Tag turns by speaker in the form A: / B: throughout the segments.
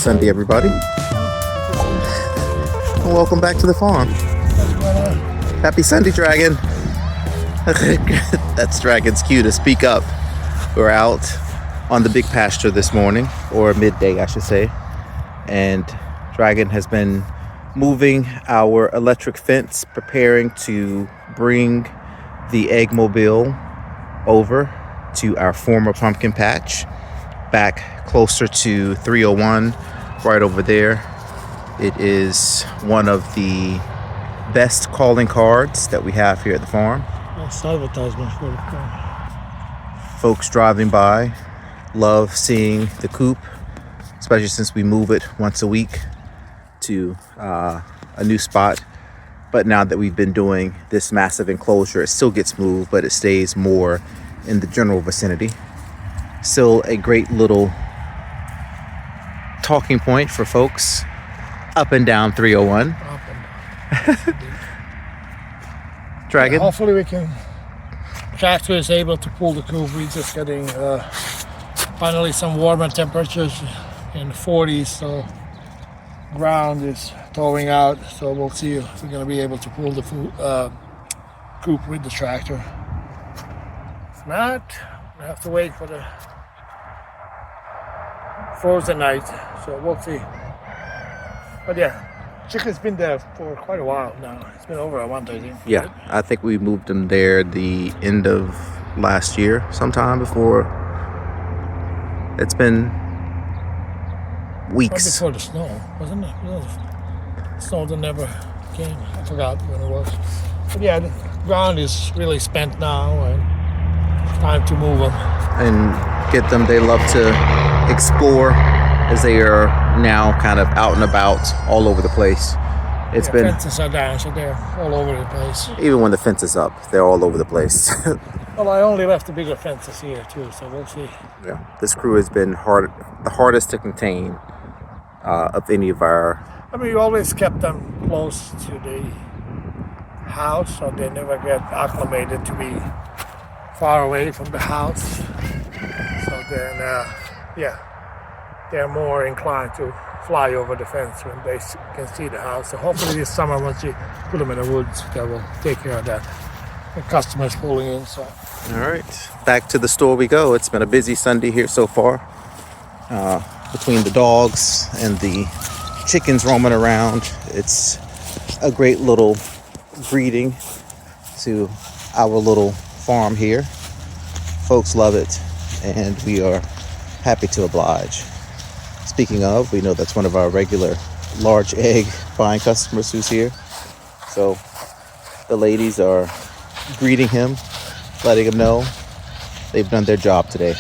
A: Sunday, everybody. And welcome back to the farm. Happy Sunday, Dragon. That's Dragon's cue to speak up. We're out on the big pasture this morning, or midday, I should say. And Dragon has been moving our electric fence, preparing to bring the egg mobile over to our former pumpkin patch, back closer to 301, right over there. It is one of the best calling cards that we have here at the farm.
B: That's advertisement for the farm.
A: Folks driving by love seeing the coop, especially since we move it once a week to a new spot. But now that we've been doing this massive enclosure, it still gets moved, but it stays more in the general vicinity. Still a great little talking point for folks up and down 301.
B: Up and down.
A: Dragon?
B: Hopefully we can, tractor is able to pull the coop. We're just getting finally some warmer temperatures in the 40s, so ground is thawing out, so we'll see if we're going to be able to pull the coop with the tractor. If not, we have to wait for the frozen night, so we'll see. But yeah, chicken's been there for quite a while now. It's been over a month, I think.
A: Yeah, I think we moved them there the end of last year, sometime before. It's been weeks.
B: Right before the snow, wasn't it? The snow that never came. I forgot when it was. But yeah, the ground is really spent now, and it's time to move them.
A: And get them. They love to explore as they are now kind of out and about all over the place. It's been
B: Fences are down, so they're all over the place.
A: Even when the fence is up, they're all over the place.
B: Well, I only left the bigger fences here too, so we'll see.
A: Yeah, this crew has been the hardest to contain of any of our.
B: I mean, we always kept them close to the house, so they never get acclimated to be far away from the house. So then, yeah, they're more inclined to fly over the fence when they can see the house. So hopefully this summer, once you put them in the woods, that will take care of that. The customers pulling in, so.
A: All right, back to the store we go. It's been a busy Sunday here so far. Between the dogs and the chickens roaming around, it's a great little greeting to our little farm here. Folks love it, and we are happy to oblige. Speaking of, we know that's one of our regular large egg buying customers who's here. So the ladies are greeting him, letting him know they've done their job today.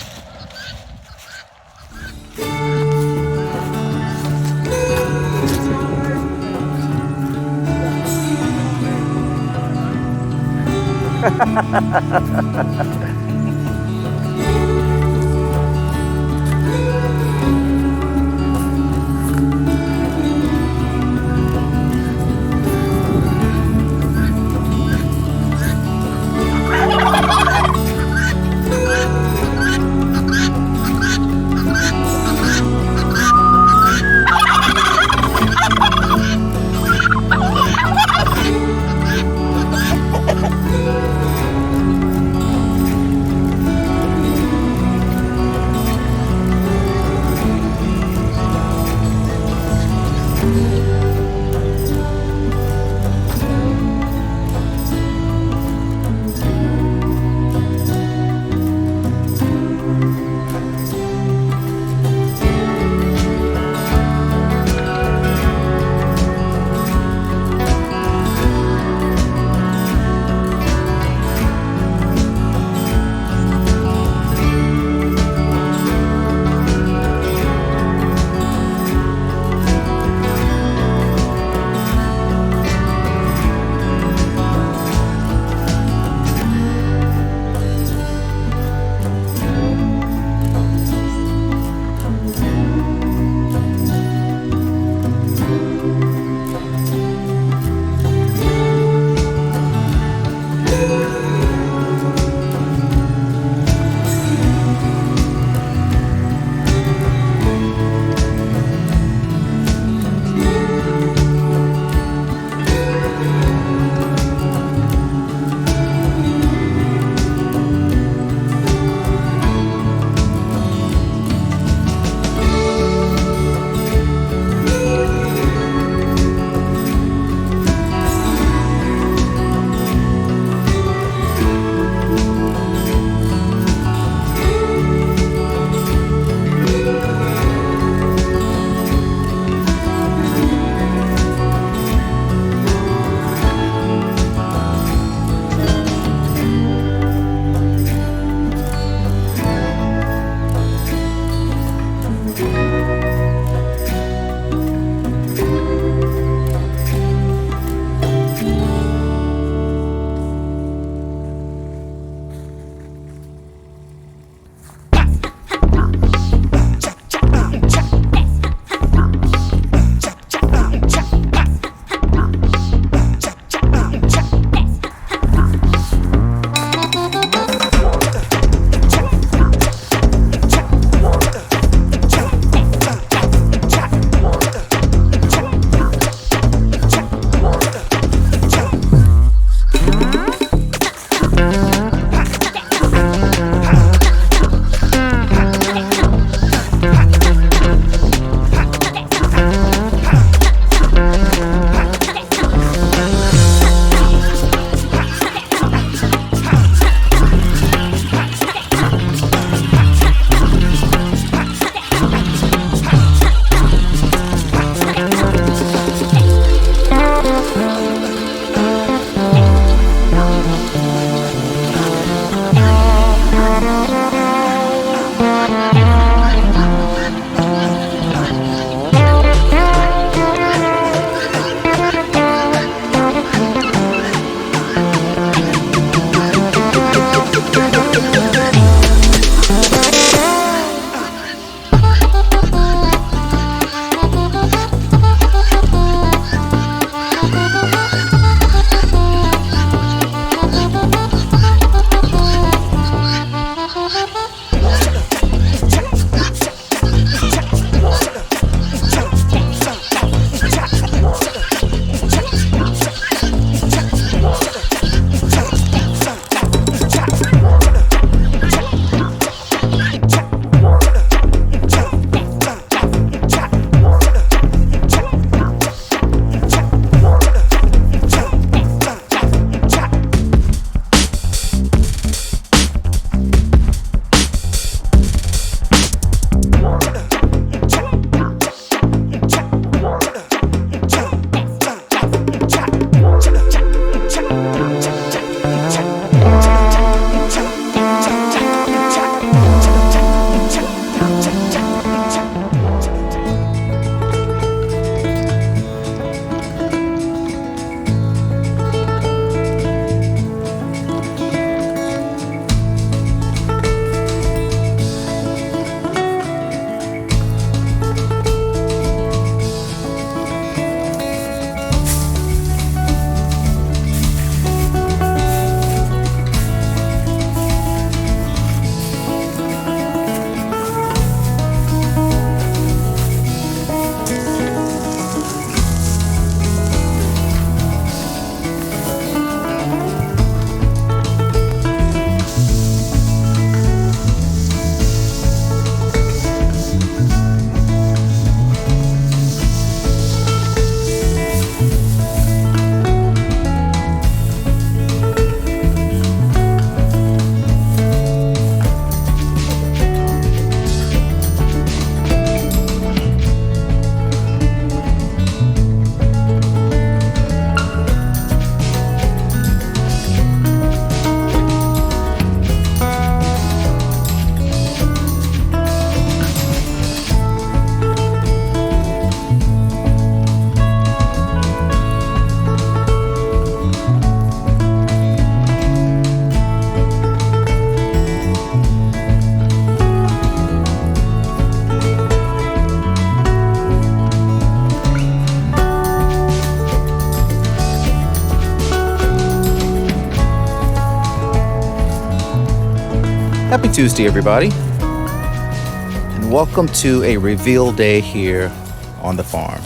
A: Happy Tuesday, everybody, and welcome to a reveal day here on the farm.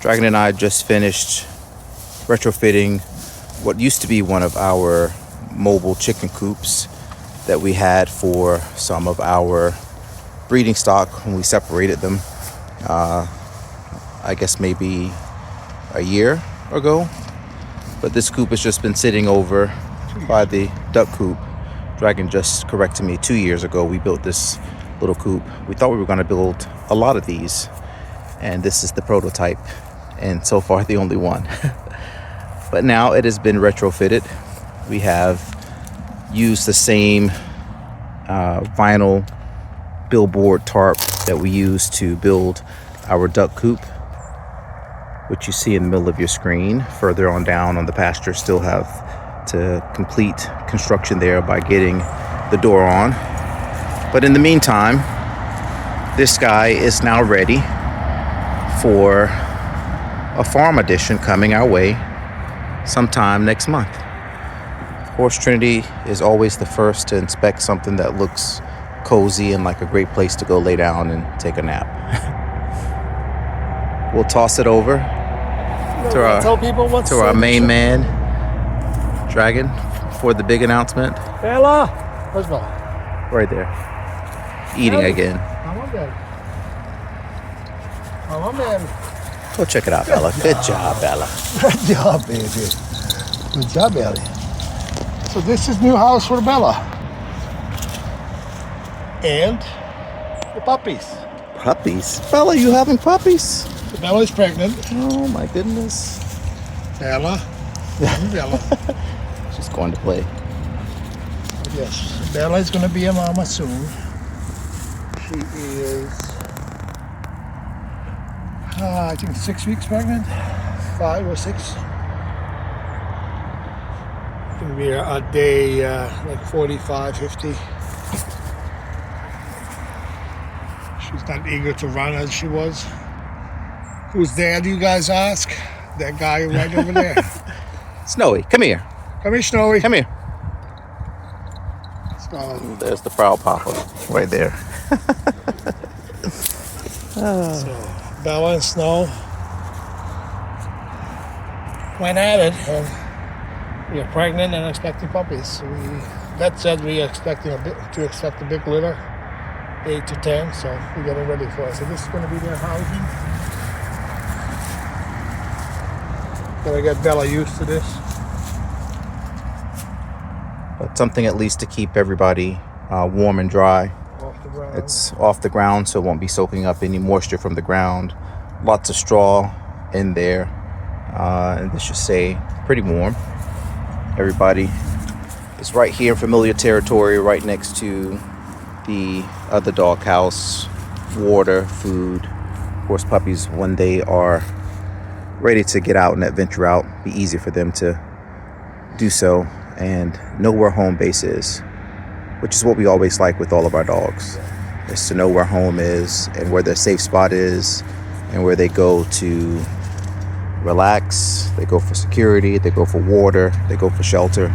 A: Dragon and I just finished retrofitting what used to be one of our mobile chicken coops that we had for some of our breeding stock when we separated them, I guess maybe a year ago. But this coop has just been sitting over by the duck coop. Dragon just corrected me, 2 years ago we built this little coop. We thought we were going to build a lot of these, and this is the prototype, and so far the only one. But now it has been retrofitted. We have used the same vinyl billboard tarp that we used to build our duck coop, which you see in the middle of your screen. Further on down on the pasture, still have to complete construction there by getting the door on. But in the meantime, this guy is now ready for a farm edition coming our way sometime next month. Of course, Trinity is always the first to inspect something that looks cozy and like a great place to go lay down and take a nap. We'll toss it over to our main man, Dragon, for the big announcement.
B: Bella! Where's Bella?
A: Right there. Eating again.
B: I'm on baby.
A: Go check it out, Bella. Good job, Bella.
B: Good job, baby. Good job, Ellie. So this is new house for Bella. And the puppies.
A: Puppies? Bella, you having puppies?
B: Bella is pregnant.
A: Oh my goodness.
B: Bella. Bella.
A: She's going to play.
B: Yes, Bella is going to be a mama soon. She is, I think 6 weeks pregnant. 5 or 6. It'll be a day like 45, 50. She's not eager to run as she was. Who's dad, you guys ask? That guy right over there.
A: Snowy, come here.
B: Come here, Snowy.
A: Come here.
B: So,
A: there's the proud papa right there.
B: so Bella and Snow went at it, and we are pregnant and expecting puppies. That said, we are expect a big litter, 8 to 10. So we're getting ready for it. So this is going to be their housing. Gotta get Bella used to this.
A: But something at least to keep everybody warm and dry.
B: Off the ground.
A: It's off the ground, so it won't be soaking up any moisture from the ground. Lots of straw in there. And this should stay pretty warm. Everybody is right here in familiar territory, right next to the other dog house. Water, food. Of course, puppies, when they are ready to get out and adventure out, be easy for them to do so and know where home base is, which is what we always like with all of our dogs, is to know where home is and where their safe spot is and where they go to relax, they go for security, they go for water, they go for shelter.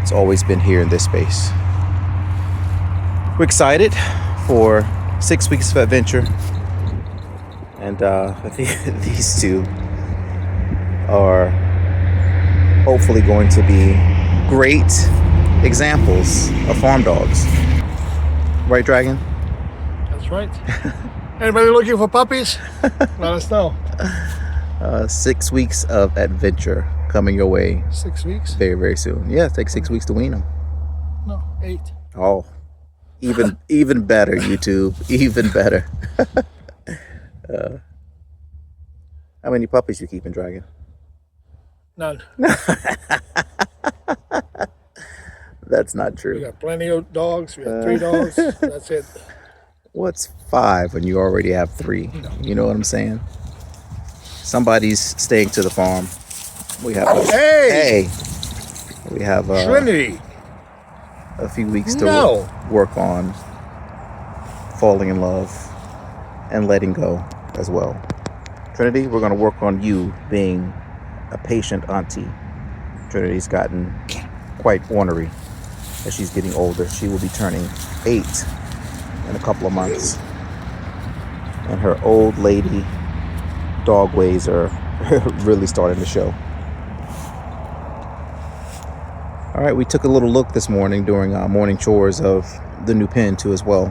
A: It's always been here in this space. We're excited for 6 weeks of adventure, and I think these two are hopefully going to be great examples of farm dogs. Right, Dragon?
B: That's right. Anybody looking for puppies? Let us know.
A: 6 weeks of adventure coming your way.
B: 6 weeks?
A: Very, very soon. Yeah, it takes 6 weeks to wean them.
B: No, 8.
A: Oh, even better, YouTube. Even better. How many puppies you keeping, Dragon?
B: None.
A: That's not
B: We
A: true.
B: got plenty of dogs. We have 3 dogs. That's it.
A: What's 5 when you already have 3? You know what I'm saying? Somebody's staying to the farm. We have
B: Hey!
A: We have
B: Trinity.
A: a few weeks to work on falling in love and letting go as well. Trinity, we're going to work on you being a patient auntie. Trinity's gotten quite ornery. as she's getting older. She will be turning 8 in a couple of months. And her old lady dog ways are really starting to show. All right, we took a little look this morning during morning chores of the new pen too as well,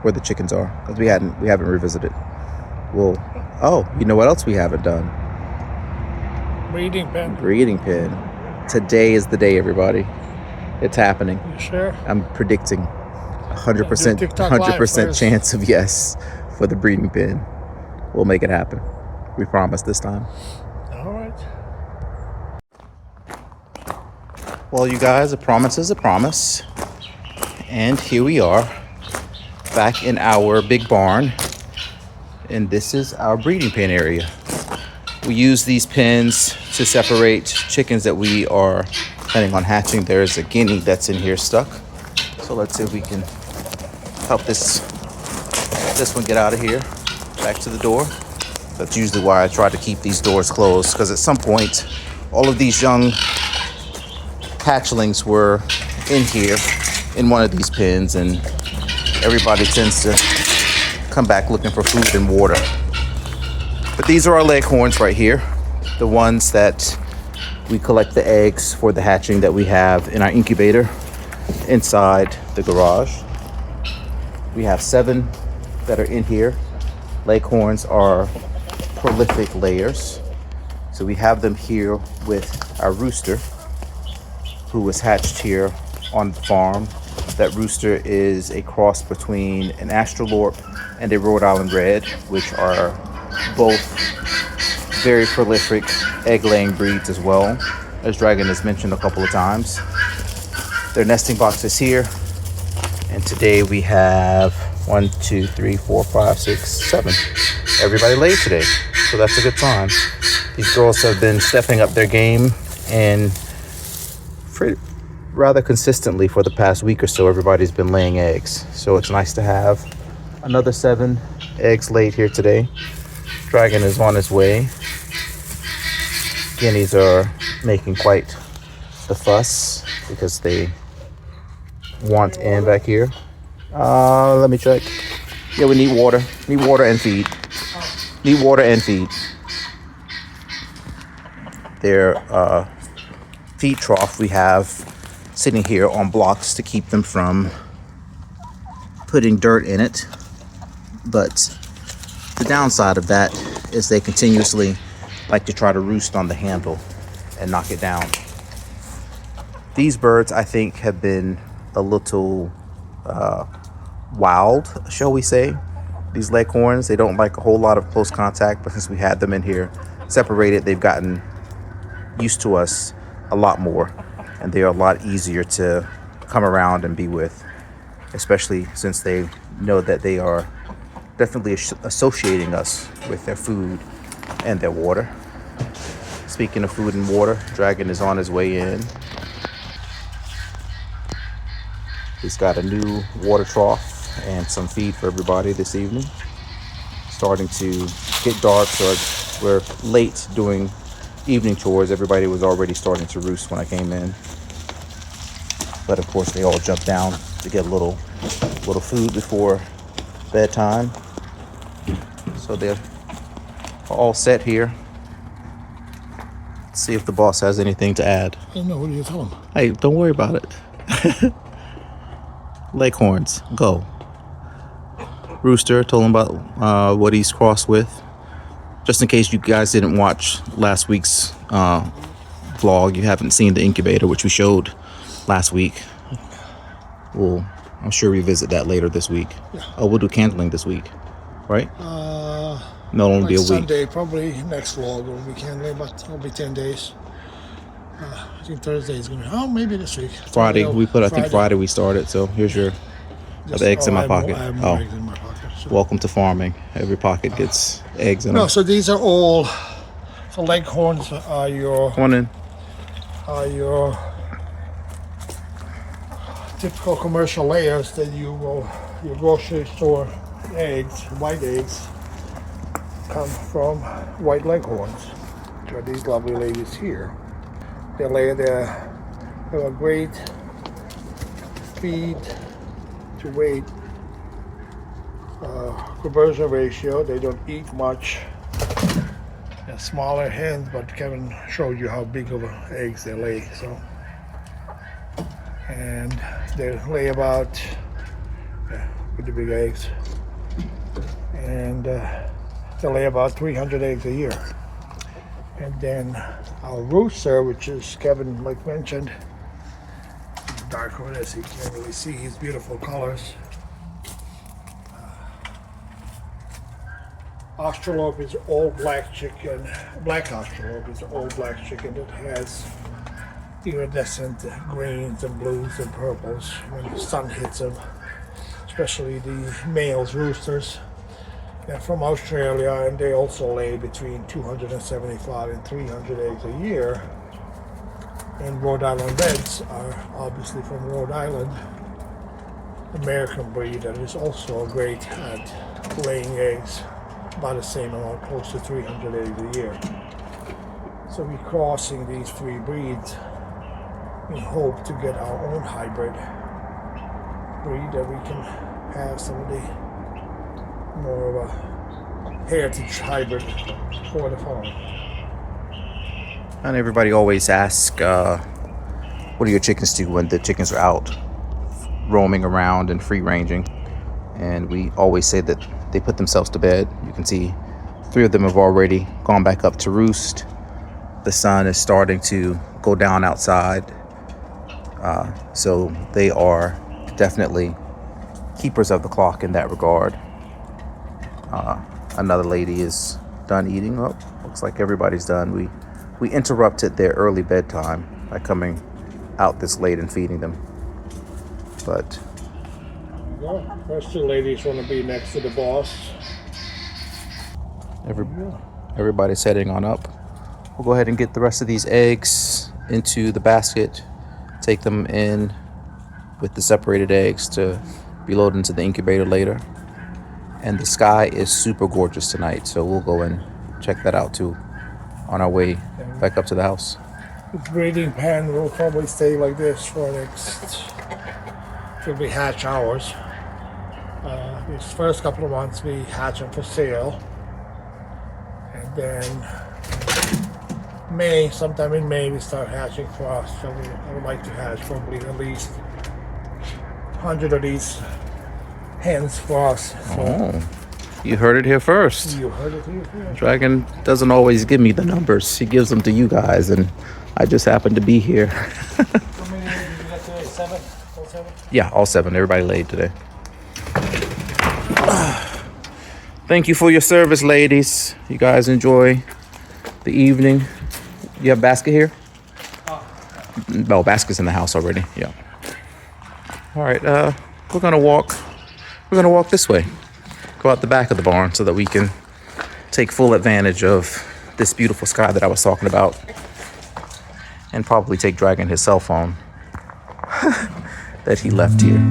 A: where the chickens are, because we haven't revisited. Well, oh, you know what else we haven't done?
B: Breeding pen.
A: Breeding pen. Today is the day, everybody. It's happening.
B: You sure?
A: I'm predicting 100% chance of yes for the breeding pen. We'll make it happen. We promise this time.
B: All right.
A: Well, you guys, a promise is a promise. And here we are, back in our big barn. And this is our breeding pen area. We use these pens to separate chickens that we are planning on hatching. There's a guinea that's in here stuck. So let's see if we can help this one get out of here, back to the door. That's usually why I try to keep these doors closed, because at some point, all of these young hatchlings were in here, in one of these pens, and everybody tends to come back looking for food and water. But these are our leghorns right here, the ones that we collect the eggs for the hatching that we have in our incubator inside the garage. We have 7 that are in here. Leghorns are prolific layers. So we have them here with our rooster, who was hatched here on the farm. That rooster is a cross between an Australorp and a Rhode Island Red, which are both very prolific egg-laying breeds as well, as Dragon has mentioned a couple of times. Their nesting box is here, and today we have 1, 2, 3, 4, 5, 6, 7. Everybody laid today, so that's a good sign. These girls have been stepping up their game, and rather consistently for the past week or so, everybody's been laying eggs. So it's nice to have another 7 eggs laid here today. Dragon is on his way. Guineas are making quite the fuss because they want in back here. Let me check. Yeah, we need water. Need water and feed. Need water and feed. Their feed trough we have sitting here on blocks to keep them from putting dirt in it. But the downside of that is they continuously like to try to roost on the handle and knock it down. These birds, I think, have been a little wild, shall we say. These leghorns, they don't like a whole lot of close contact, but since we had them in here separated, they've gotten used to us a lot more, and they are a lot easier to come around and be with, especially since they know that they are definitely associating us with their food and their water. Speaking of food and water, Dragon is on his way in. He's got a new water trough and some feed for everybody this evening. Starting to get dark, so we're late doing evening chores. Everybody was already starting to roost when I came in. But of course they all jumped down to get a little food before bedtime. So they're all set here. Let's see if the boss has anything to add.
B: I don't know. What do you tell him?
A: Hey, don't worry about it. Leghorns, go. Rooster, told him about what he's crossed with. Just in case you guys didn't watch last week's vlog, you haven't seen the incubator, which we showed last week. We'll, I'm sure, revisit that later this week. Yeah. Oh, we'll do candling this week, right? No, it'll be a week.
B: Sunday, probably next vlog will be candling, but it'll be 10 days. I think Thursday is going to be, maybe this week.
A: Friday, we put, I think Friday we started, so here's your eggs in my pocket.
B: I have more eggs in my pocket. So.
A: Welcome to farming. Every pocket gets eggs in them.
B: No, so these are all, so leghorns are your,
A: Come on in.
B: Are your typical commercial layers that you will, your grocery store eggs, white eggs, come from white leghorns. So these lovely ladies here, they lay they're a great feed to weight conversion ratio. They don't eat much. They're smaller hens, but Kevin showed you how big of eggs they lay. So, and they lay about pretty big eggs, and they lay about 300 eggs a year. And then our rooster, which is Kevin like mentioned, dark over there so you can't really see his beautiful colors. Australope is all black chicken. Black Australope is all black chicken that has iridescent greens and blues and purples when the sun hits them, especially the males roosters. They're from Australia, and they also lay between 275 and 300 eggs a year. And Rhode Island Reds are obviously from Rhode Island, American breed that is also great at laying eggs, about the same amount, close to 300 eggs a year. So we're crossing these three breeds in hope to get our own hybrid breed that we can have some of the more of a heritage hybrid for the farm.
A: And everybody always asks, what do your chickens do when the chickens are out roaming around and free ranging? And we always say that they put themselves to bed. You can see 3 of them have already gone back up to roost. The sun is starting to go down outside. So they are definitely keepers of the clock in that regard. Another lady is done eating. Oh, looks like everybody's done. We interrupted their early bedtime by coming out this late and feeding them. But
B: Yeah, those 2 ladies want to be next to the boss.
A: everybody's heading on up. We'll go ahead and get the rest of these eggs into the basket, take them in with the separated eggs to be loaded into the incubator later. And the sky is super gorgeous tonight, so we'll go and check that out too on our way back up to the house.
B: The breeding pen will probably stay like this for the next, till we hatch ours. These first couple of months we hatch them for sale, and then sometime in May we start hatching for us. So I would like to hatch probably at least 100 of these hens for us. So
A: Oh, you heard it here first.
B: you heard it here first.
A: Dragon doesn't always give me the numbers. He gives them to you guys, and I just happen to be here.
B: How many did you get today? 7? All 7?
A: Yeah, all 7. Everybody laid today. Thank you for your service, ladies. You guys enjoy the evening. You have a basket here? No, basket's in the house already. Yeah. All right. We're gonna walk this way. Go out the back of the barn so that we can take full advantage of this beautiful sky that I was talking about, and probably take Dragon his cell phone that he left here.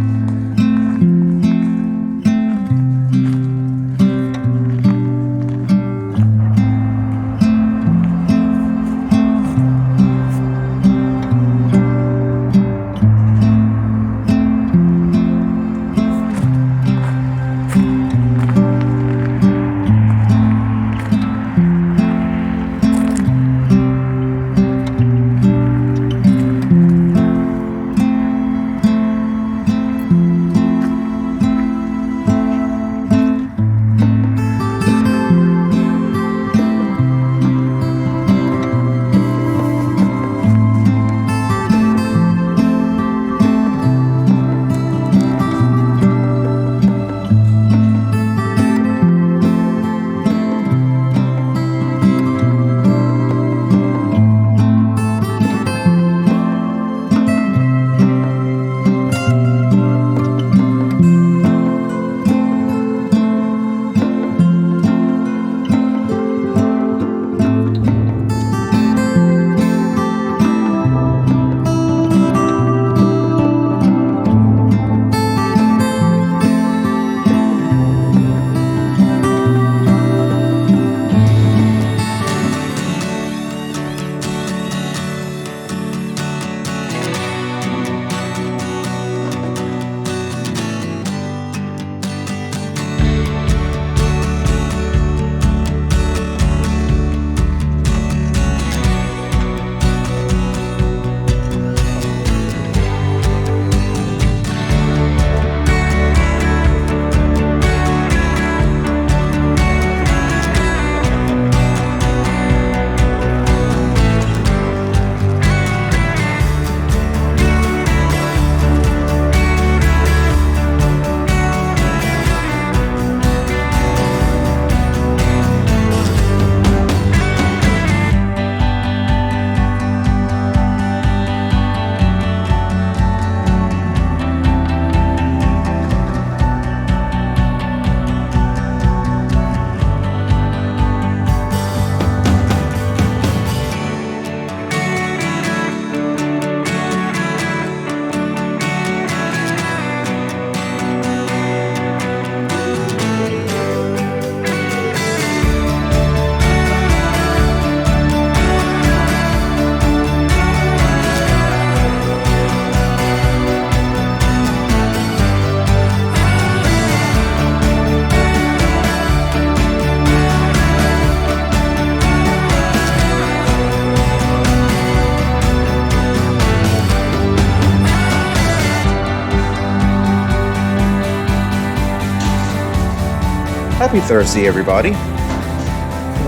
A: Happy Thursday, everybody.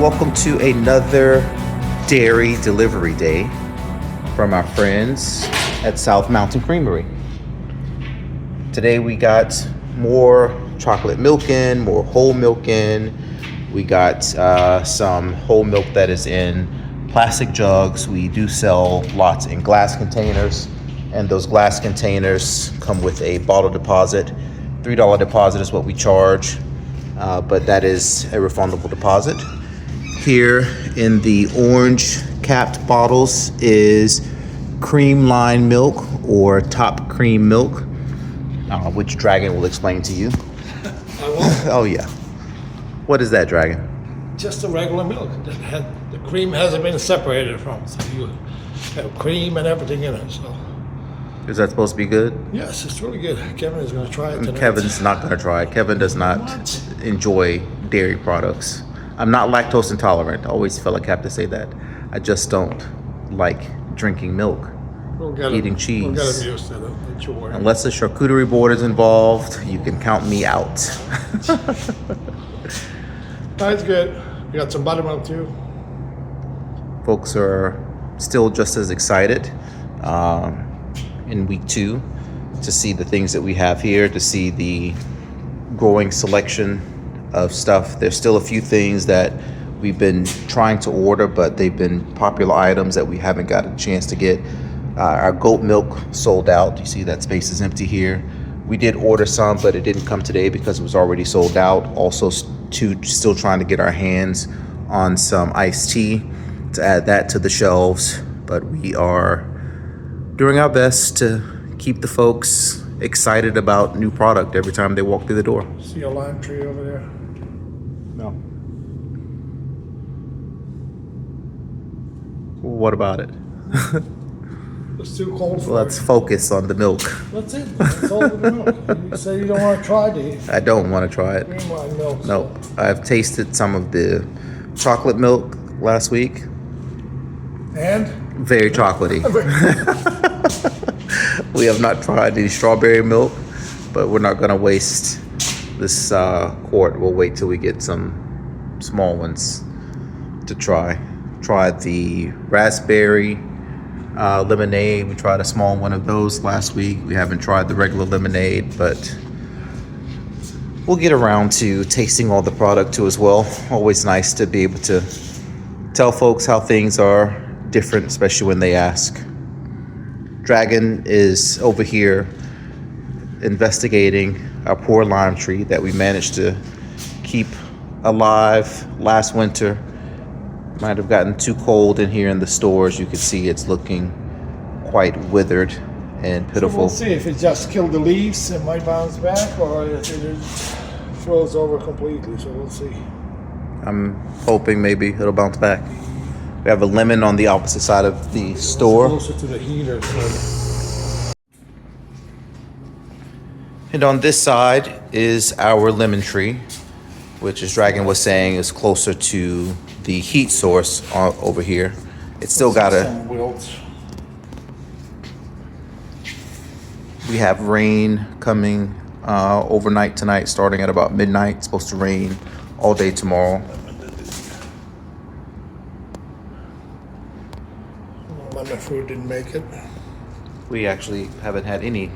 A: Welcome to another dairy delivery day from our friends at South Mountain Creamery. Today we got more chocolate milk in, more whole milk in. We got some whole milk that is in plastic jugs. We do sell lots in glass containers, and those glass containers come with a bottle deposit. $3 deposit is what we charge, but that is a refundable deposit. Here in the orange capped bottles is cream line milk or top cream milk, which Dragon will explain to you.
B: I won't.
A: Oh yeah. What is that, Dragon?
B: Just the regular milk. The cream hasn't been separated from it. So you have cream and everything in it. So
A: Is that supposed to be good?
B: yes, it's really good. Kevin is going to try it tonight.
A: Kevin's not going to try it. Kevin does not enjoy dairy products. I'm not lactose intolerant. I always feel like I have to say that. I just don't like drinking milk, eating cheese.
B: We'll get him used to it. Don't you worry.
A: Unless the charcuterie board is involved, you can count me out.
B: That's good. We got some buttermilk too.
A: Folks are still just as excited in week 2 to see the things that we have here, to see the growing selection of stuff. There's still a few things that we've been trying to order, but they've been popular items that we haven't got a chance to get. Our goat milk sold out. You see that space is empty here. We did order some, but it didn't come today because it was already sold out. Also, still trying to get our hands on some iced tea to add that to the shelves. But we are doing our best to keep the folks excited about new product every time they walk through the door.
B: See a lime tree over there?
A: No. What about it?
B: It's too cold for
A: Let's
B: it.
A: focus on the milk.
B: That's it. That's all the milk. You say you don't want to try the
A: I don't want to try it.
B: cream line milk.
A: No, I've tasted some of the chocolate milk last week.
B: And
A: Very chocolatey. We have not tried the strawberry milk, but we're not going to waste this quart. We'll wait till we get some small ones to try. Tried the raspberry lemonade. We tried a small one of those last week. We haven't tried the regular lemonade, but we'll get around to tasting all the product too as well. Always nice to be able to tell folks how things are different, especially when they ask. Dragon is over here investigating our poor lime tree that we managed to keep alive last winter. Might have gotten too cold in here in the stores. You can see it's looking quite withered and
B: so
A: pitiful.
B: we'll see if it just killed the leaves, it might bounce back, or if it froze over completely. So we'll see.
A: I'm hoping maybe it'll bounce back. We have a lemon on the opposite side of the store.
B: Closer to the heater. So
A: And on this side is our lemon tree, which, as Dragon was saying, is closer to the heat source over here. It's still got
B: some wilts.
A: We have rain coming overnight tonight, starting at about midnight. It's supposed to rain all day tomorrow.
B: Lemon fruit didn't make it.
A: We actually haven't had any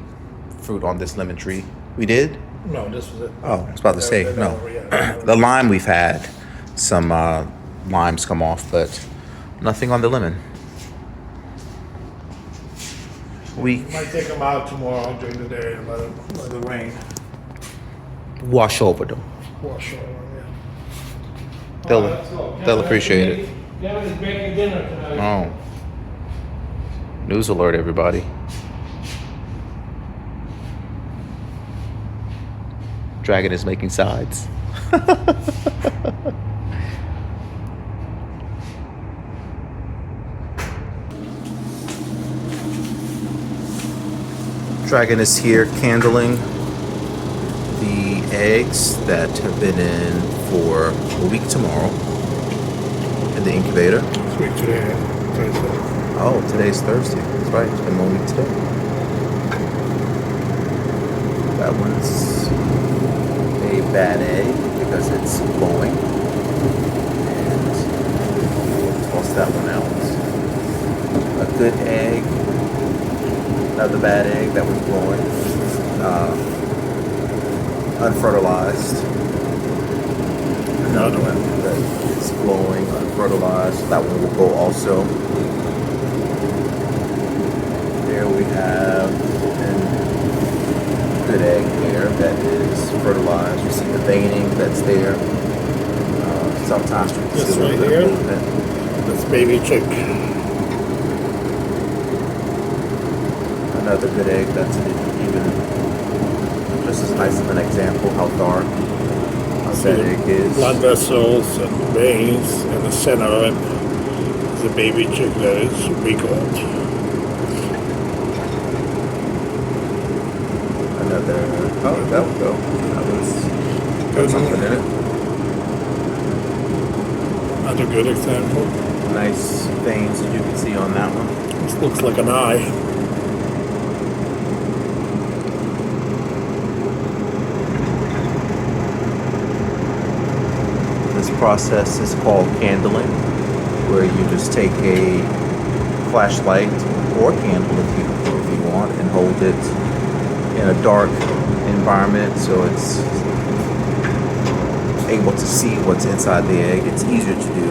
A: fruit on this lemon tree. We did?
B: No, this was it.
A: Oh, I was about to say,
B: They're
A: no.
B: over, yeah.
A: The lime we've had some limes come off, but nothing on the lemon. We
B: Might take them out tomorrow during the day and let the rain
A: wash over them.
B: wash over them. Yeah.
A: They'll,
B: All right, let's go.
A: they'll appreciate it.
B: Kevin is making dinner tonight.
A: Oh. News alert, everybody. Dragon is making sides. Dragon is here candling the eggs that have been in for a week tomorrow in the incubator.
B: It's week today, Thursday.
A: Oh, today's Thursday. That's right. It's been 1 week today. That one's a bad egg because it's glowing. And toss that one out. A good egg. Another bad egg that was glowing. Unfertilized. Another one that is glowing, unfertilized. That one will go also. There we have a good egg there that is fertilized. You see the veining that's there. Sometimes you can see a little bit of movement.
B: That's baby chick.
A: Another good egg that's even just as nice of an example how dark that egg is.
B: Blood vessels and veins in the center of it. It's a baby chick that is a week old.
A: Another, oh, that would go. That was got something in it.
B: Another good example.
A: Nice veins as you can see on that one.
B: This looks like an eye.
A: This process is called candling, where you just take a flashlight or candle if you want and hold it in a dark environment so it's able to see what's inside the egg. It's easier to do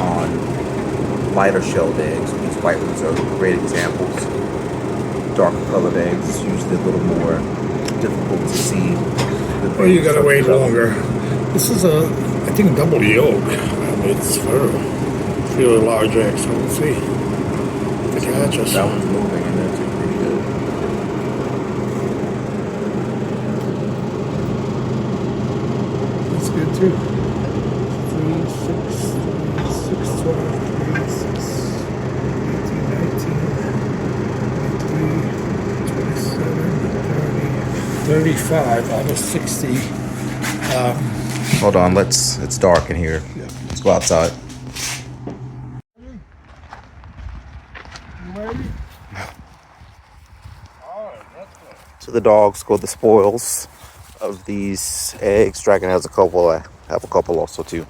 A: on lighter shelled eggs. These white ones are great examples. Darker colored eggs is usually a little more difficult to see.
B: Well, you gotta wait longer. This is I think a double yolk. And it's really large egg, so we'll see. The catches.
A: That one's moving and that's pretty good.
B: That's good too. 3, 6, 12, 36, 18, 19, 23, 27, 30, 35 out of 60.
A: Hold on, it's dark in here.
B: Yeah.
A: Let's go outside.
B: You ready? Alright, that's good.
A: So the dogs go the spoils of these eggs. Dragon has a couple. I have a couple also too.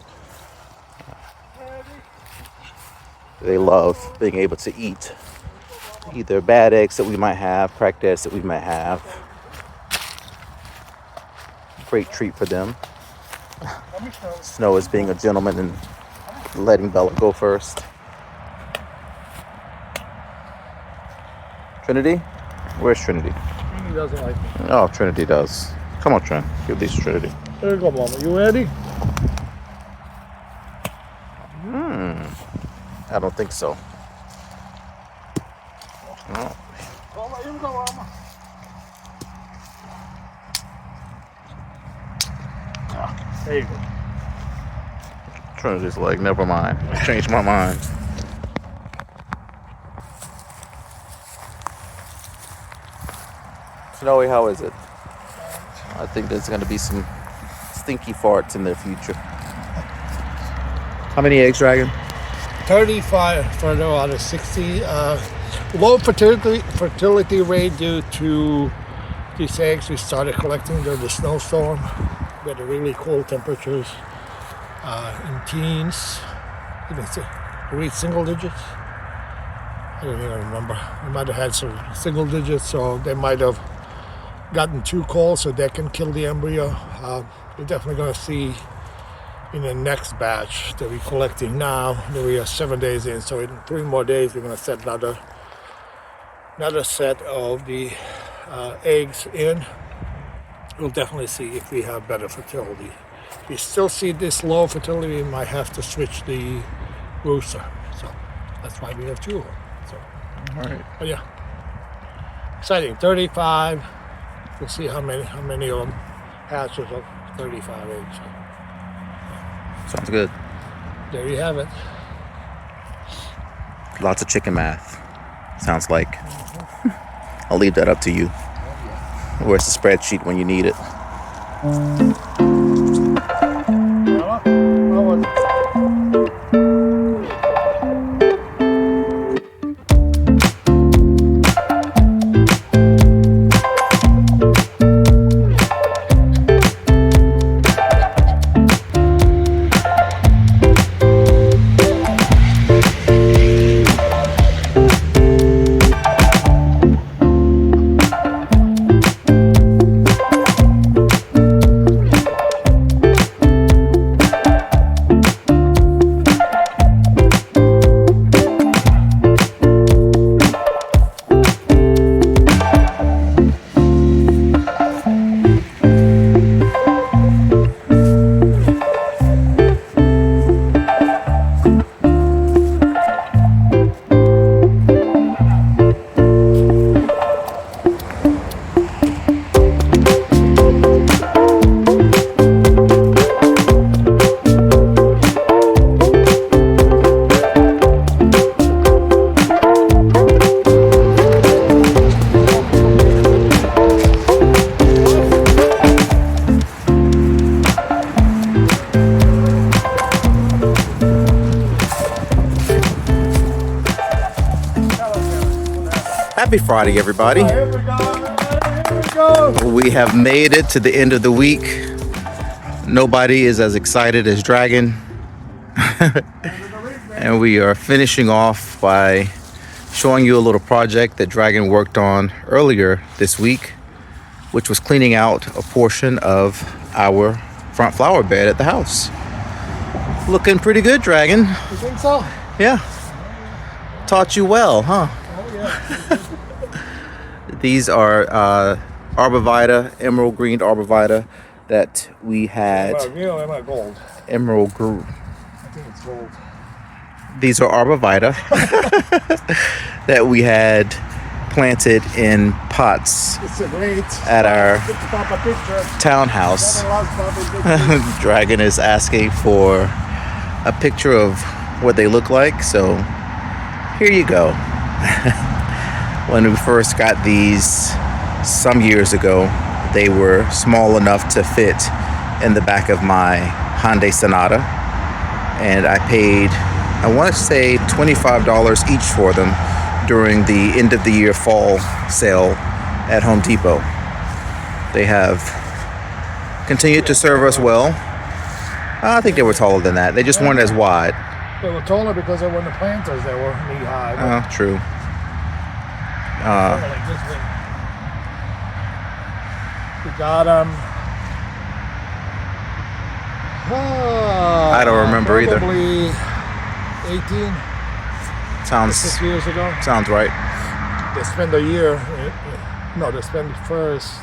A: They love being able to eat either bad eggs that we might have, cracked eggs that we might have. Great treat for them. Snow is being a gentleman and letting Bella go first. Trinity? Where's Trinity?
B: Trini doesn't like me.
A: Oh, Trinity does. Come on, Trin. Give these to Trinity.
B: There you go, Mama. You ready?
A: I don't think so. No.
B: Mama, you go, Mama. There you go.
A: Trinity's like, never mind. I changed my mind. Snowy, how is it? I think there's going to be some stinky farts in the future. How many eggs, Dragon?
B: 35 fertile out of 60. Low fertility rate due to these eggs we started collecting during the snowstorm. We had really cold temperatures in teens. Even reach single digits. I don't even remember. We might have had some single digits, so they might have gotten too cold, so that can kill the embryo. We're definitely going to see in the next batch that we're collecting now. That we are 7 days in, so in 3 more days we're going to set another set of the eggs in. We'll definitely see if we have better fertility. If we still see this low fertility, we might have to switch the rooster. So that's why we have 2 of them. So,
A: All right.
B: but yeah, exciting. 35. We'll see how many of them hatches of 35 eggs.
A: Sounds good.
B: There you have it.
A: Lots of chicken math. Sounds like. I'll leave that up to you. Where's the spreadsheet when you need it? Happy Friday, everybody.
B: Here we go.
A: We have made it to the end of the week. Nobody is as excited as Dragon. And we are finishing off by showing you a little project that Dragon worked on earlier this week, which was cleaning out a portion of our front flower bed at the house. Looking pretty good, Dragon.
B: You think so?
A: Yeah. Taught you well, huh?
B: Oh, yeah.
A: These are arborvitae, emerald green arborvitae that we had.
B: Am I real or am I gold?
A: Emerald green.
B: I think it's gold.
A: These are arborvitae that we had planted in pots
B: It's a great.
A: at our
B: Papa picture.
A: townhouse.
B: Picture.
A: Dragon is asking for a picture of what they look like, so here you go. When we first got these some years ago, they were small enough to fit in the back of my Hyundai Sonata, and I paid, I want to say $25 each for them during the end of the year fall sale at Home Depot. They have continued to serve us well. I think they were taller than that. They just weren't as wide.
B: They were taller because they weren't the planters. They were knee high.
A: True.
B: Like this one. We got
A: I don't remember either.
B: Probably 18,
A: Sounds
B: 6 years ago.
A: sounds right.
B: They spent a year. No, they spent the first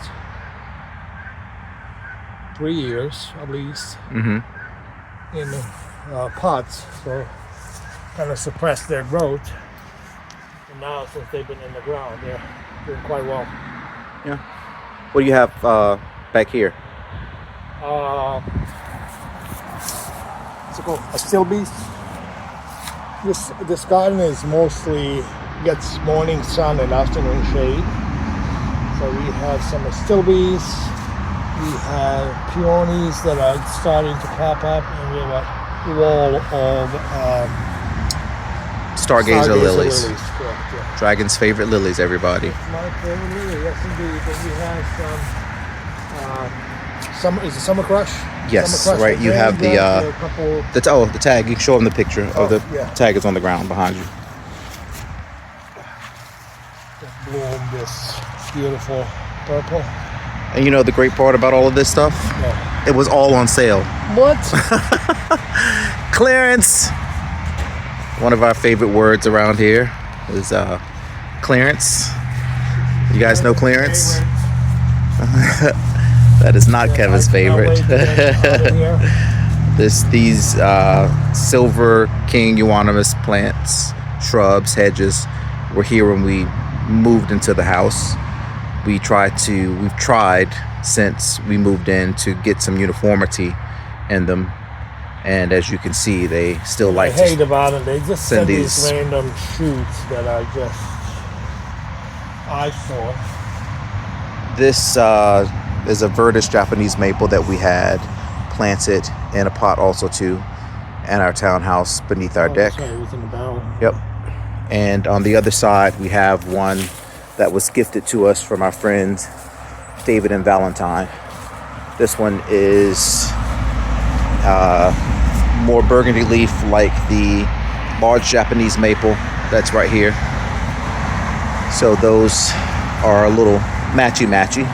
B: 3 years at least
A: Mm-hmm.
B: in pots, so kind of suppressed their growth. And now, since they've been in the ground, they're doing quite well.
A: Yeah. What do you have back here?
B: What's it called? Astilbes. This garden is mostly gets morning sun and afternoon shade. So we have some astilbes. We have peonies that are starting to pop up, and we have a wall of
A: Stargazer lilies.
B: Correct, yeah.
A: Dragon's favorite lilies, everybody.
B: My favorite lily, yes indeed. Then we have some. Is it Summer Crush?
A: Yes,
B: Summer Crush
A: right. You have the
B: a couple.
A: the tag. You can show them the picture of the
B: yeah.
A: tag is on the ground behind you.
B: Just bloom this beautiful purple.
A: And you know the great part about all of this stuff?
B: Yeah.
A: It was all on sale.
B: What?
A: Clearance. One of our favorite words around here is clearance. You guys know clearance? That is not Kevin's favorite. These silver king euonymus plants, shrubs, hedges were here when we moved into the house. We've tried since we moved in to get some uniformity in them, and as you can see, they still like
B: I hate about it. They just
A: send
B: send these
A: these-
B: random shoots that are just eyesore.
A: This is a Verdus Japanese maple that we had planted in a pot also too, in our townhouse beneath our deck.
B: Sorry, it was in the barrel.
A: Yep. And on the other side, we have one that was gifted to us from our friends David and Valentine. This one is more burgundy leaf, like the large Japanese maple that's right here. So those are a little matchy,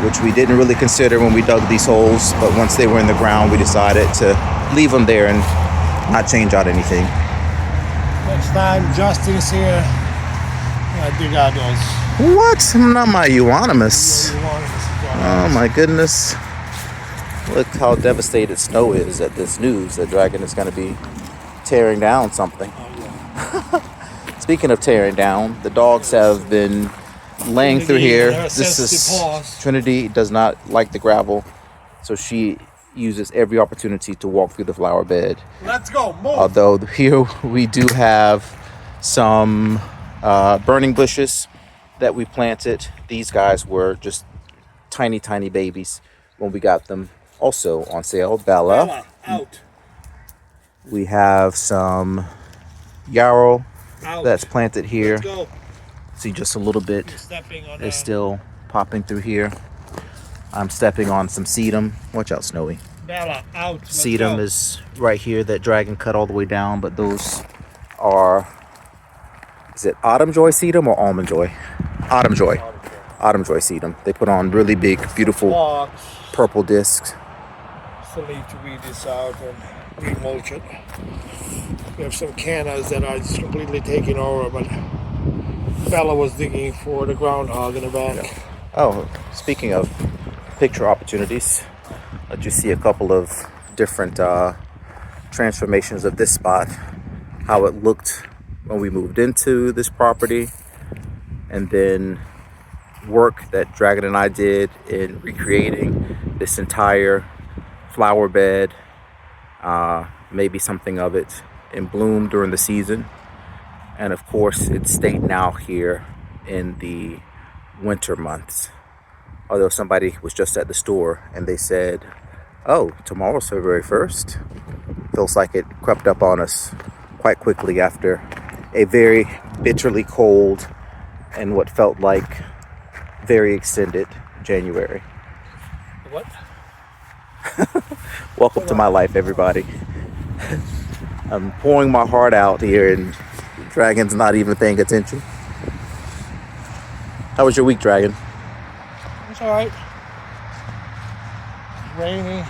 A: which we didn't really consider when we dug these holes, but once they were in the ground, we decided to leave them there and not change out anything.
B: Next time Justin's here, I dig out those.
A: What? Not my euonymus. Oh my goodness. Look how devastated Snow is at this news that Dragon is going to be tearing down something. Speaking of tearing down, the dogs have been laying through here. This is Trinity does not like the gravel, so she uses every opportunity to walk through the flower bed.
B: Let's go, move.
A: Although here we do have some burning bushes that we planted. These guys were just tiny babies when we got them. Also on sale, Bella.
B: Out.
A: We have some yarrow
B: Out.
A: that's planted here.
B: Let's go.
A: See just a little bit
B: Stepping on
A: is still popping through here. I'm stepping on some sedum. Watch out, Snowy.
B: Bella, out. Let's
A: Sedum
B: go.
A: is right here that Dragon cut all the way down, but those are, is it Autumn Joy sedum or Almond Joy? Autumn Joy. Autumn Joy sedum. They put on really big, beautiful
B: Box.
A: purple discs.
B: Still need to weed this out and remulch it. We have some cannas that are just completely taken over, but Bella was digging for the groundhog in the back.
A: Oh, speaking of picture opportunities, let you see a couple of different transformations of this spot, how it looked when we moved into this property, and then work that Dragon and I did in recreating this entire flower bed, maybe something of it in bloom during the season, and of course it stayed now here in the winter months. Although somebody was just at the store and they said, oh, tomorrow's February 1st. Feels like it crept up on us quite quickly after a very bitterly cold and what felt like very extended January.
B: What?
A: Welcome to my life, everybody. I'm pouring my heart out here and Dragon's not even paying attention. How was your week, Dragon?
B: It's all right. Rainy.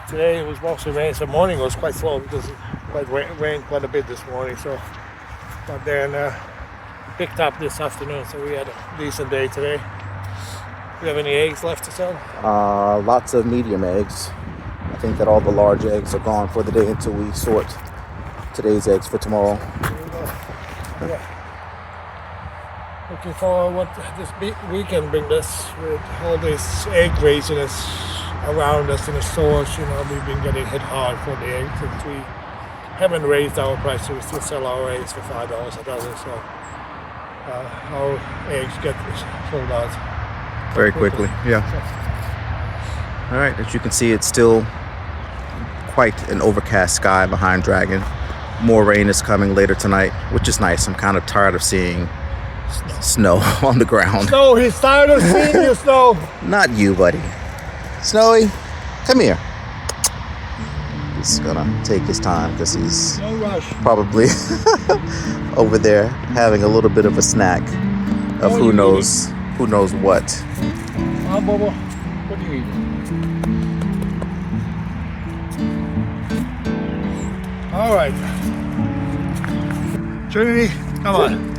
B: Today it was mostly rain. So the morning was quite slow because it rained quite a bit this morning. So, but then picked up this afternoon. So we had a decent day today. Do you have any eggs left to sell?
A: Lots of medium eggs. I think that all the large eggs are gone for the day until we sort today's eggs for tomorrow.
B: Yeah. Looking for what this week can bring us with all this egg craziness around us in the stores. You know, we've been getting hit hard for the eggs since we haven't raised our prices. We still sell our eggs for $5 a dozen, so our eggs get sold out
A: Very quickly, yeah. All right, as you can see, it's still quite an overcast sky behind Dragon. More rain is coming later tonight, which is nice. I'm kind of tired of seeing snow on the ground.
B: Snow, he's tired of seeing you, Snow.
A: Not you, buddy. Snowy, come here. He's gonna take his time because he's
B: No rush.
A: probably over there having a little bit of a snack of who knows what.
B: Bobo, what do you eat? All right. Trinity, come on.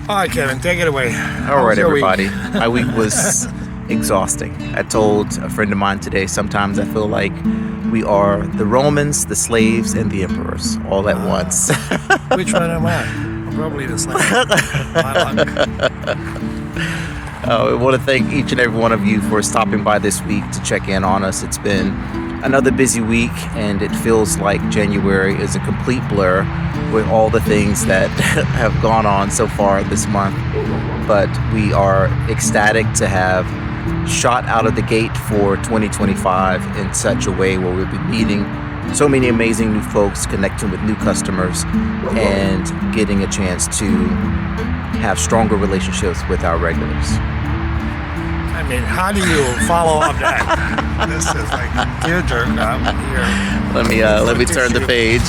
B: All right, Kevin, take it away.
A: All right, everybody. My week was exhausting. I told a friend of mine today, sometimes I feel like we are the Romans, the slaves, and the emperors all at once.
B: Which one am I? I'm probably the slave.
A: I want to thank each and every one of you for stopping by this week to check in on us. It's been another busy week, and it feels like January is a complete blur with all the things that have gone on so far this month. But we are ecstatic to have shot out of the gate for 2025 in such a way where we'll be meeting so many amazing new folks, connecting with new customers, and getting a chance to have stronger relationships with our regulars.
B: I mean, how do you follow up that? This is like tearjerk out here.
A: Let me turn the page.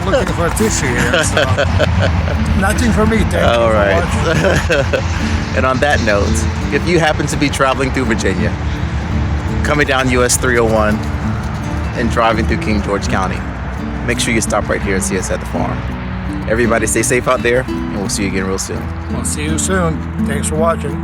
B: Looking for a tissue here. So. Nothing for me. Thank you.
A: All
B: for
A: right.
B: watching.
A: And on that note, if you happen to be traveling through Virginia, coming down US 301 and driving through King George County, make sure you stop right here and see us at the farm. Everybody stay safe out there, and we'll see you again real soon.
B: We'll see you soon. Thanks for watching.